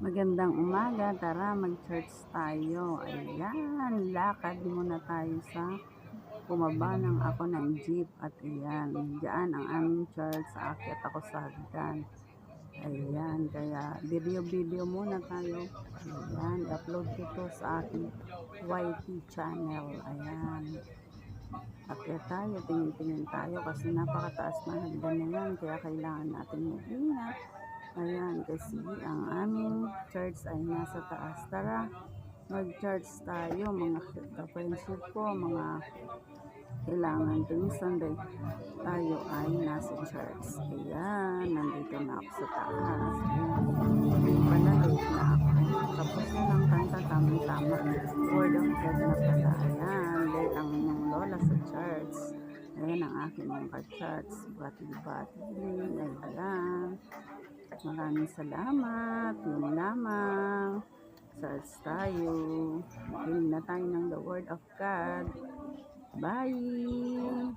Magandang umaga, tara mag-church tayo. Ayan, lakad muna tayo sa bumaba ng ako ng jeep. At ayan, diyan ang aming church. Aakyat ako sa hagdan. Ayan, kaya video muna tayo. Ayan, i-upload ko to sa aking YT channel. Ayan, akyat tayo, tingin-tingin tayo kasi napakataas na hagdan na yan. Kaya kailangan natin mag-ingat. Ayan, kasi ang aming church ay nasa taas. Tara, mag-church tayo, mga ka-friendship ko, mga kailangan tuwing Sunday tayo ay nasa church. Ayan, nandito na ako sa taas. Ayan, panalate na ako. Tapos na ng kanta, tamang-tama. Word of God na pala. Ayan, dahil ang inyong lola sa church. Ayan ang aking mga ka-church. Bati-bati. Ayan. Maraming salamat. Yun lamang. Church tayo. Makinig na tayo ng the word of God. Bye!